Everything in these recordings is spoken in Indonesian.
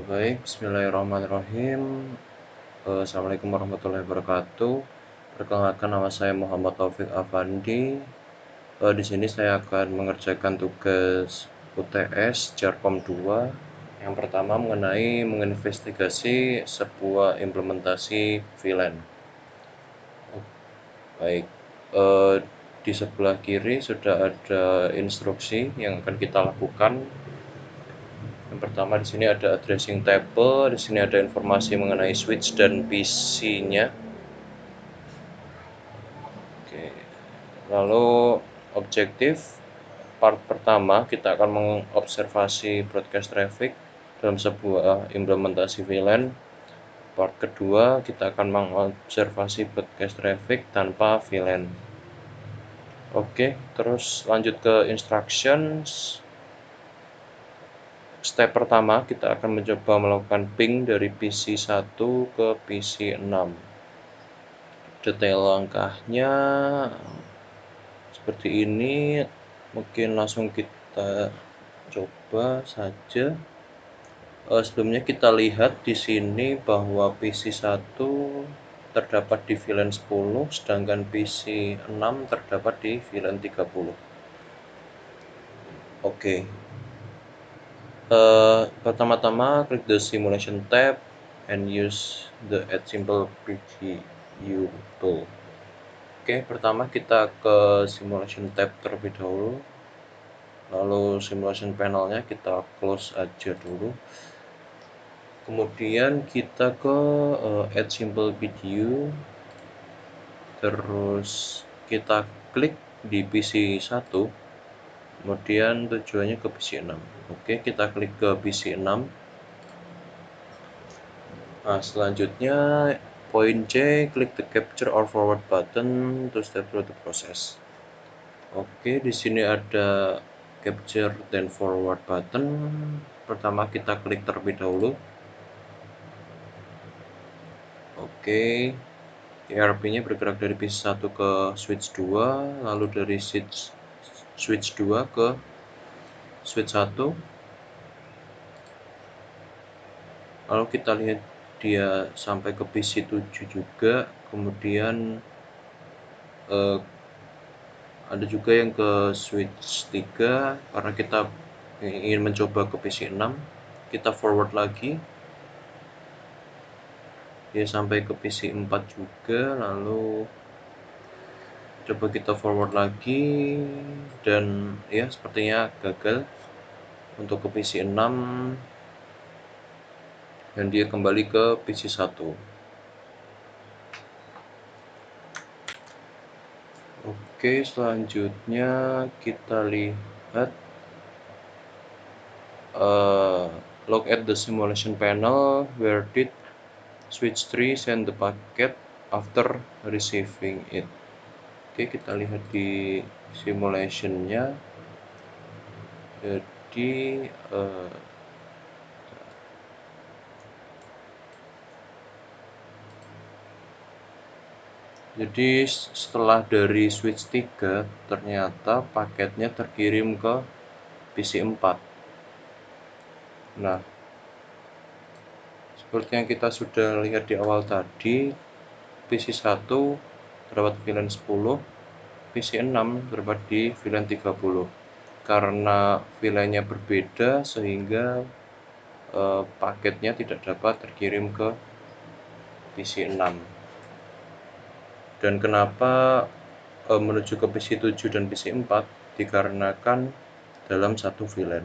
Baik, bismillahirrahmanirrahim. Assalamualaikum warahmatullahi wabarakatuh. Perkenalkan, nama saya Muhammad Taufik Afandi. Di sini saya akan mengerjakan tugas UTS Jarkom 2. Yang pertama mengenai menginvestigasi sebuah implementasi VLAN. Baik, di sebelah kiri sudah ada instruksi yang akan kita lakukan. Yang pertama di sini ada addressing table, di sini ada informasi mengenai switch dan PC-nya. Oke. Lalu objektif part pertama kita akan mengobservasi broadcast traffic dalam sebuah implementasi VLAN. Part kedua kita akan mengobservasi broadcast traffic tanpa VLAN. Oke, terus lanjut ke instructions. Step pertama, kita akan mencoba melakukan ping dari PC 1 ke PC 6. Detail langkahnya seperti ini, mungkin langsung kita coba saja. Sebelumnya kita lihat di sini bahwa PC 1 terdapat di VLAN 10, sedangkan PC 6 terdapat di VLAN 30. Oke. Pertama-tama klik the simulation tab and use the add simple preview tool. Oke, pertama kita ke simulation tab terlebih dahulu. Lalu simulation panelnya kita close aja dulu. Kemudian kita ke add simple video. Terus kita klik di PC 1. Kemudian tujuannya ke PC 6. Oke, kita klik ke PC 6. Nah, selanjutnya poin C, klik the capture or forward button to step through the process. Oke, di sini ada capture dan forward button. Pertama kita klik terlebih dahulu. Oke, ERP-nya bergerak dari PC 1 ke switch 2, lalu dari switch 2 ke switch 1. Lalu kita lihat dia sampai ke PC 7 juga, kemudian ada juga yang ke switch 3 karena kita ingin mencoba ke PC 6. Kita forward lagi, dia sampai ke PC 4 juga, lalu coba kita forward lagi, dan ya sepertinya gagal untuk ke PC 6, dan dia kembali ke PC 1. Oke, selanjutnya kita lihat look at the simulation panel. Where did switch 3 send the packet after receiving it? Oke, kita lihat di simulationnya. Jadi setelah dari switch 3 ternyata paketnya terkirim ke PC 4. Nah, seperti yang kita sudah lihat di awal tadi, PC 1 terdapat VLAN 10, PC 6 terdapat di VLAN 30. Karena VLAN-nya berbeda sehingga paketnya tidak dapat terkirim ke PC 6. Dan kenapa menuju ke PC 7 dan PC 4? Dikarenakan dalam satu VLAN.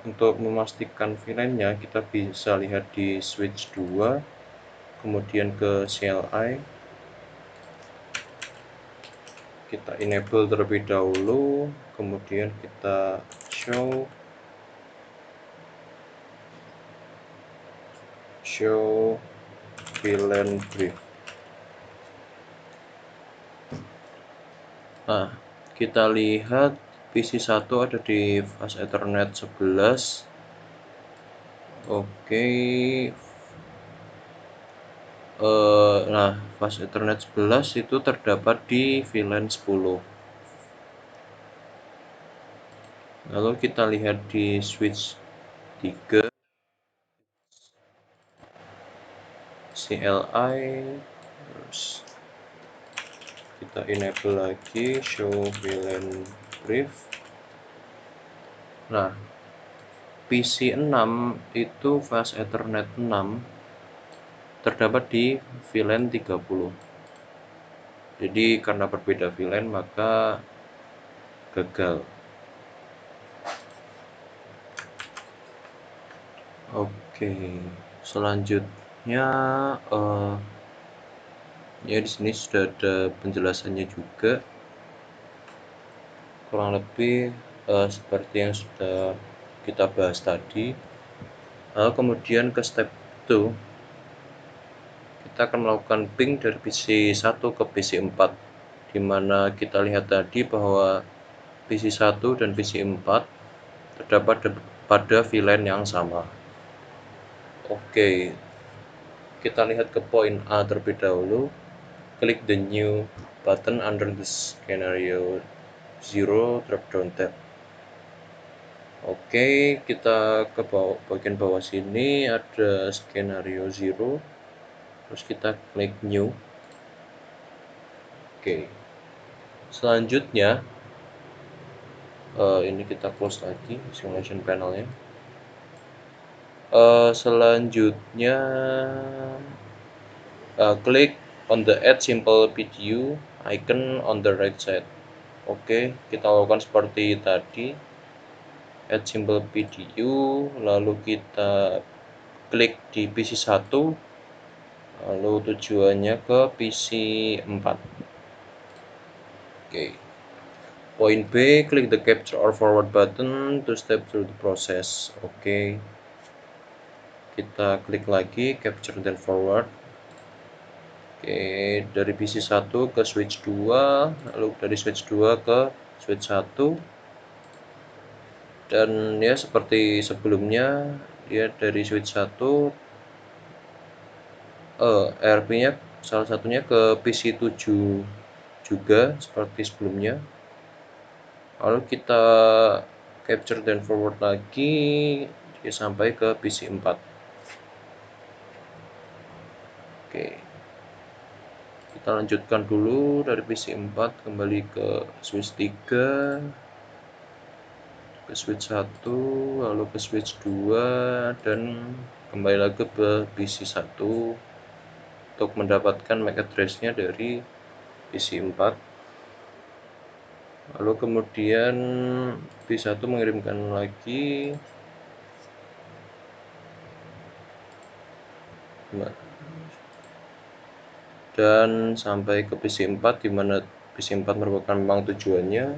Untuk memastikan VLAN-nya, kita bisa lihat di switch 2, kemudian ke CLI. Kita enable terlebih dahulu, kemudian kita show VLAN brief. Nah, kita lihat PC 1 ada di fast Ethernet 11. Oke. Nah, fast Ethernet 11 itu terdapat di VLAN 10. Lalu kita lihat di switch 3. CLI, terus kita enable lagi show VLAN brief. Nah, PC 6 itu fast Ethernet 6 terdapat di VLAN 30. Jadi karena berbeda VLAN maka gagal. Oke, selanjutnya ya di sini sudah ada penjelasannya juga, kurang lebih seperti yang sudah kita bahas tadi. Lalu kemudian ke step 2, kita akan melakukan ping dari PC 1 ke PC 4, dimana kita lihat tadi bahwa PC 1 dan PC 4 terdapat pada VLAN yang sama. Oke, kita lihat ke poin A terlebih dahulu. Klik the new button under the scenario 0 drop-down tab. Oke, kita ke bagian bawah sini ada skenario 0, terus kita klik new. Oke, selanjutnya ini kita close lagi simulation panelnya. Selanjutnya klik on the add simple PDU icon on the right side. Oke, kita lakukan seperti tadi, add simple PDU, lalu kita klik di PC 1, lalu tujuannya ke PC 4. Oke. Poin B, klik the capture or forward button to step through the process. Oke. Kita klik lagi capture dan forward. Oke, dari PC 1 ke switch 2, lalu dari switch 2 ke switch 1. Dan ya seperti sebelumnya, dia dari switch 1 ERP-nya salah satunya ke PC 7 juga seperti sebelumnya. Lalu kita capture dan forward lagi sampai ke PC 4. Oke, kita lanjutkan dulu dari PC 4 kembali ke switch 3, ke switch 1, lalu ke switch 2, dan kembali lagi ke PC 1 untuk mendapatkan MAC address-nya dari PC 4. Lalu kemudian PC 1 mengirimkan lagi dan sampai ke PC 4, di mana PC 4 merupakan memang tujuannya.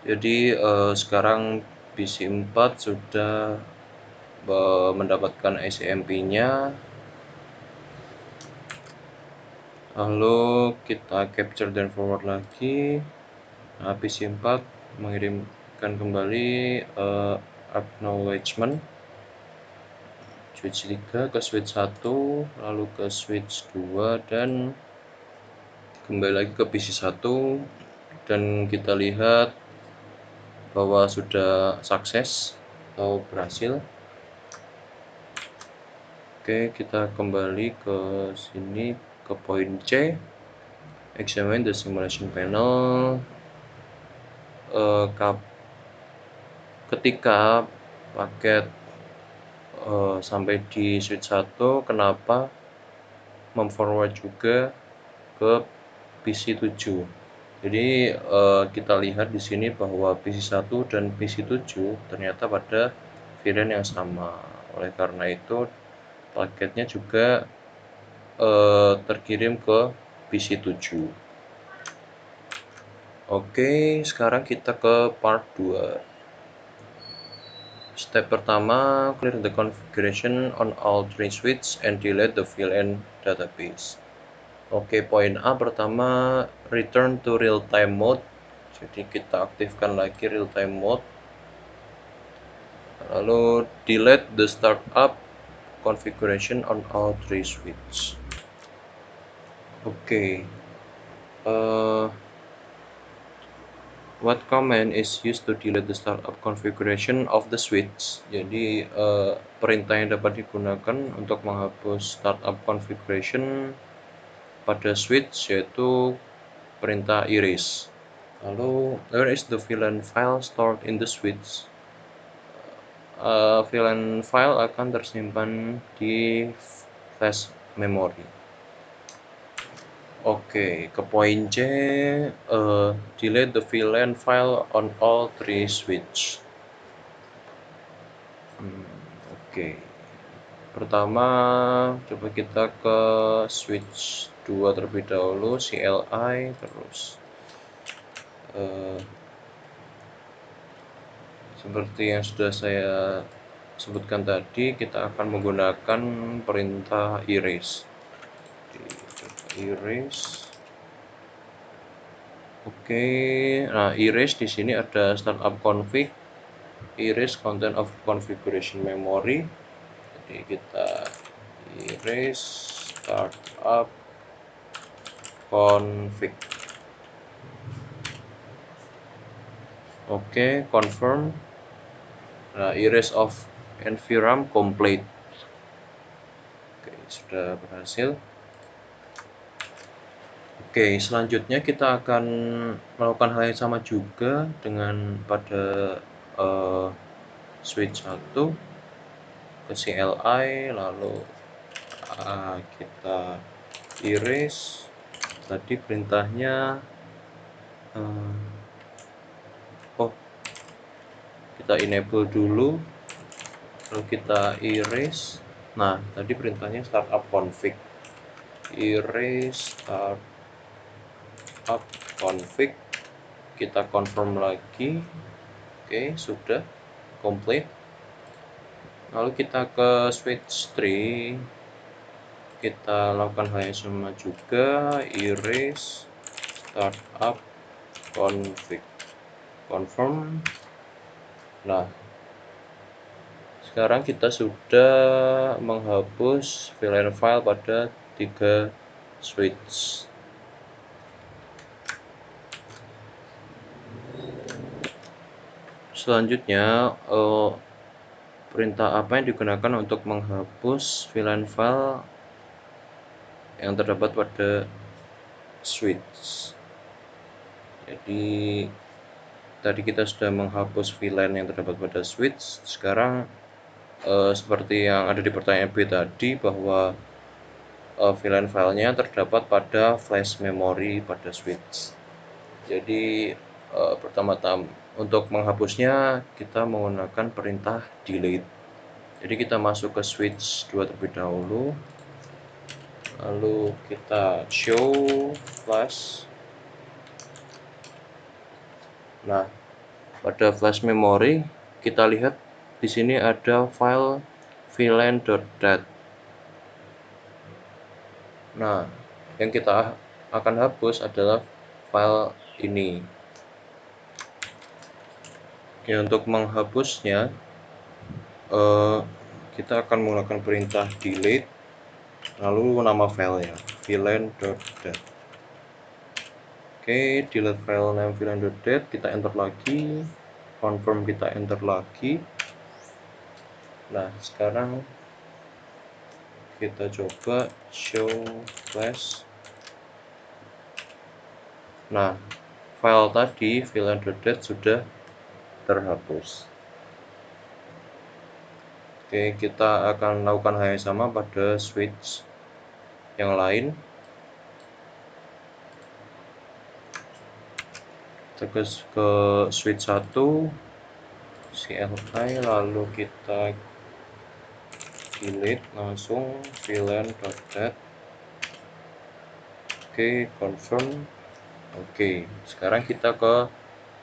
Jadi sekarang PC 4 sudah mendapatkan SMP-nya. Lalu kita capture dan forward lagi. Nah, PC 4 mengirimkan kembali acknowledgement switch 3 ke switch 1, lalu ke switch 2, dan kembali lagi ke PC 1, dan kita lihat bahwa sudah sukses atau berhasil. Oke, kita kembali ke sini ke poin C, examine the simulation panel. Ketika paket sampai di switch 1, kenapa memforward juga ke PC 7. Jadi kita lihat di sini bahwa PC 1 dan PC 7 ternyata pada VLAN yang sama. Oleh karena itu paketnya juga terkirim ke PC 7. Oke, sekarang kita ke part 2. Step pertama, clear the configuration on all 3 switches and delete the VLAN database. Oke, poin A pertama, return to real-time mode. Jadi kita aktifkan lagi real-time mode. Lalu delete the startup configuration on all 3 switches. Oke. What command is used to delete the startup configuration of the switch? Jadi perintah yang dapat digunakan untuk menghapus startup configuration pada switch yaitu perintah erase. Lalu, where is the VLAN file stored in the switch? VLAN file akan tersimpan di flash memory. Oke, ke poin C, delete the VLAN file on all three switch. Oke. Pertama, coba kita ke switch 2 terlebih dahulu, CLI, terus seperti yang sudah saya sebutkan tadi, kita akan menggunakan perintah erase. Erase. Oke, nah erase di sini ada startup config, erase content of configuration memory. Jadi kita erase startup config. Oke, confirm. Nah, erase of environment complete. Oke, sudah berhasil. Oke, selanjutnya kita akan melakukan hal yang sama juga dengan pada switch 1 ke CLI, lalu kita erase. Tadi perintahnya kita enable dulu, lalu kita erase. Nah, tadi perintahnya startup config. Erase startup config, kita confirm lagi. Oke, sudah complete. Lalu kita ke switch 3, kita lakukan hal yang sama juga, erase startup config, confirm. Nah, sekarang kita sudah menghapus VLAN file pada 3 switch. Selanjutnya, perintah apa yang digunakan untuk menghapus VLAN file yang terdapat pada switch? Jadi tadi kita sudah menghapus VLAN yang terdapat pada switch. Sekarang seperti yang ada di pertanyaan B tadi, bahwa VLAN filenya terdapat pada flash memory pada switch. Jadi pertama-tama untuk menghapusnya kita menggunakan perintah delete. Jadi kita masuk ke switch 2 terlebih dahulu, lalu kita show flash. Nah, pada flash memory kita lihat di sini ada file vlan.dat. Nah, yang kita akan hapus adalah file ini. Oke, untuk menghapusnya kita akan menggunakan perintah delete, lalu nama filenya vlan.dat. Oke, delete file name vlan.dat, kita enter lagi, confirm kita enter lagi. Nah, sekarang kita coba show flash. Nah, file tadi vlan.dat sudah terhapus. Oke, kita akan lakukan hal yang sama pada switch yang lain. Kita ke switch 1, CLI, lalu kita delete langsung vlan.dat. Oke, confirm. Oke, sekarang kita ke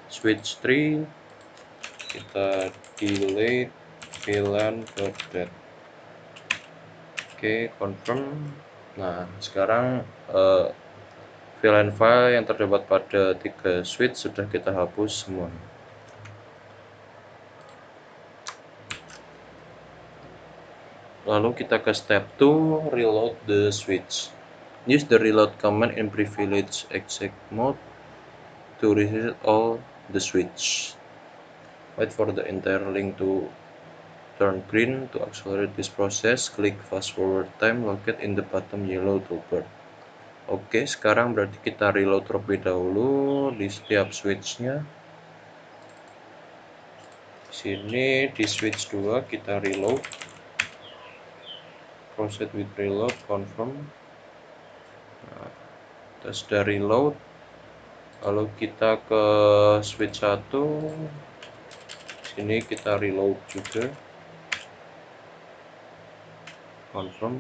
switch 3, kita delete vlan.dat. Oke, confirm. Nah, sekarang VLAN file yang terdapat pada 3 switch sudah kita hapus semua. Lalu kita ke step 2, reload the switch. Use the reload command in privilege exec mode to reset all the switch. Wait for the entire link to turn green. To accelerate this process, click fast forward time located in the bottom yellow toolbar. Oke, sekarang berarti kita reload terlebih dahulu di setiap switch-nya. Di sini di switch 2 kita reload. Proceed with reload, confirm. Nah, kita sudah reload. Lalu kita ke switch 1. Sini kita reload juga. Confirm.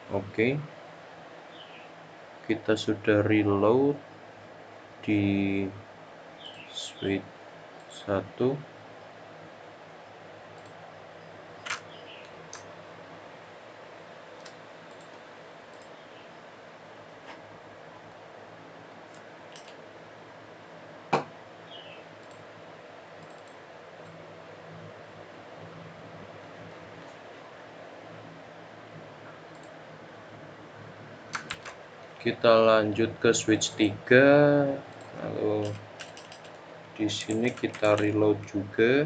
Oke. Kita sudah reload di switch 1. Kita lanjut ke switch 3. Lalu di sini kita reload juga.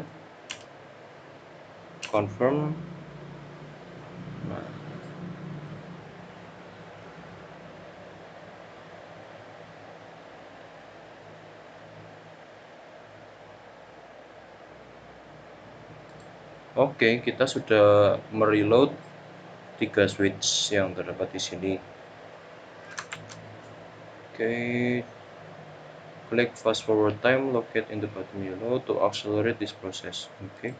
Confirm. Nah, oke, kita sudah mereload 3 switch yang terdapat di sini. Oke, click fast forward time located in the bottom yellow to accelerate this process. Oke.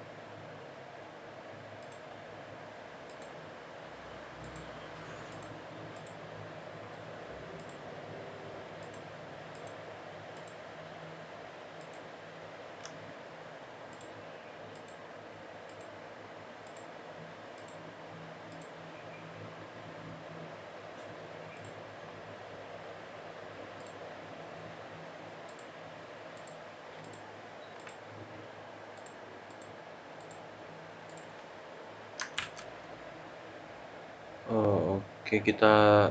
Oke, kita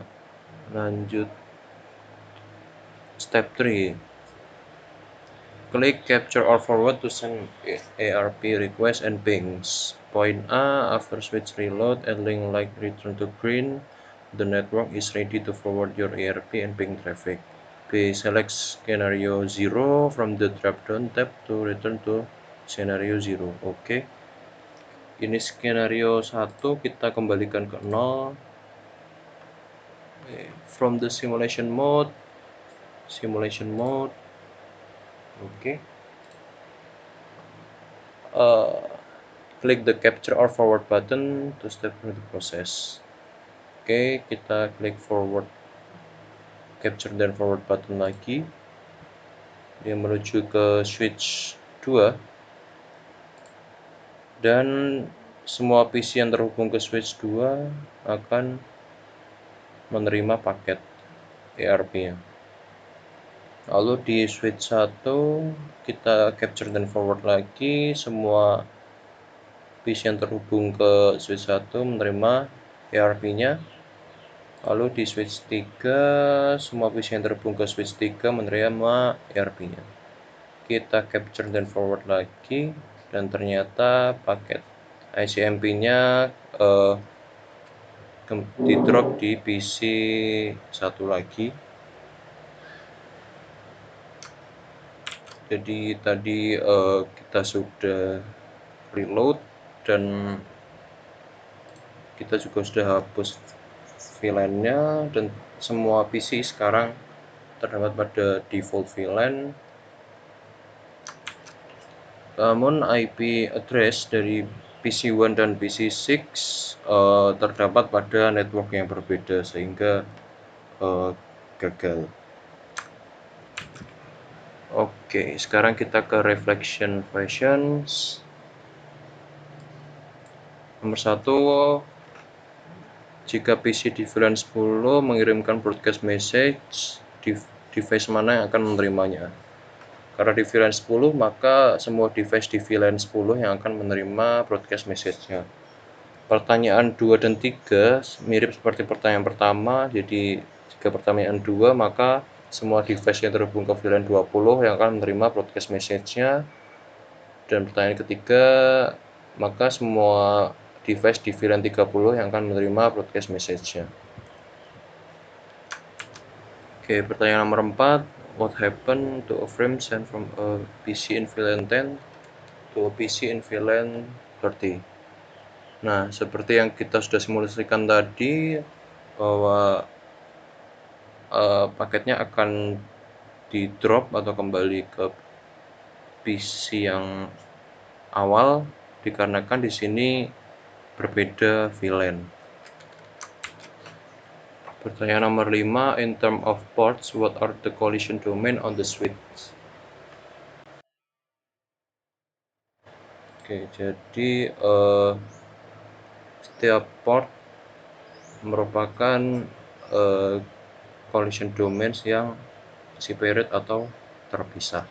lanjut step 3. Click capture or forward to send ARP request and pings. Point A, after switch reload and link like return to green, the network is ready to forward your ARP and ping traffic. B, select scenario 0 from the drop-down tab to return to scenario 0. Oke. Ini skenario 1 kita kembalikan ke 0. From the simulation mode. Oke. Klik the capture or forward button to step through the process. Oke, kita klik forward, capture dan forward button lagi. Dia menuju ke switch 2. Dan semua PC yang terhubung ke switch 2 akan menerima paket ARP-nya. Lalu di switch 1 kita capture dan forward lagi. Semua PC yang terhubung ke switch 1 menerima ARP-nya. Lalu di switch 3 semua PC yang terhubung ke switch 3 menerima ARP-nya. Kita capture dan forward lagi, dan ternyata paket ICMP-nya di drop di PC 1 lagi. Jadi tadi kita sudah reload dan kita juga sudah hapus VLAN-nya, dan semua PC sekarang terdapat pada default VLAN. Namun IP address dari PC1 dan PC6 terdapat pada network yang berbeda, sehingga gagal. Oke, sekarang kita ke reflection questions. Nomor 1, jika PC di VLAN 10 mengirimkan broadcast message, device mana yang akan menerimanya? Karena di VLAN 10, maka semua device di VLAN 10 yang akan menerima broadcast message-nya. Pertanyaan 2 dan 3 mirip seperti pertanyaan pertama. Jadi jika pertanyaan 2, maka semua device yang terhubung ke VLAN 20 yang akan menerima broadcast message-nya. Dan pertanyaan ketiga, maka semua device di VLAN 30 yang akan menerima broadcast message-nya. Oke, pertanyaan nomor 4. What happened to a frame sent from a PC in VLAN 10 to a PC in VLAN 30? Nah, seperti yang kita sudah simulasikan tadi, bahwa paketnya akan di drop atau kembali ke PC yang awal dikarenakan di sini berbeda VLAN. Pertanyaan nomor 5, in term of ports, what are the collision domain on the switch? Oke, jadi setiap port merupakan collision domains yang separate atau terpisah.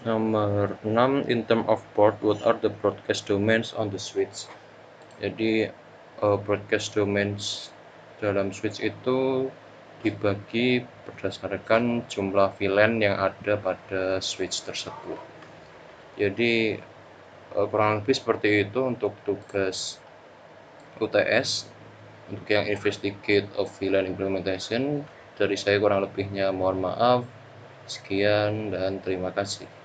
Nomor 6, in term of port, what are the broadcast domains on the switch? Jadi broadcast domains dalam switch itu dibagi berdasarkan jumlah VLAN yang ada pada switch tersebut. Jadi kurang lebih seperti itu untuk tugas UTS. Untuk yang investigate of VLAN implementation, dari saya kurang lebihnya mohon maaf. Sekian dan terima kasih.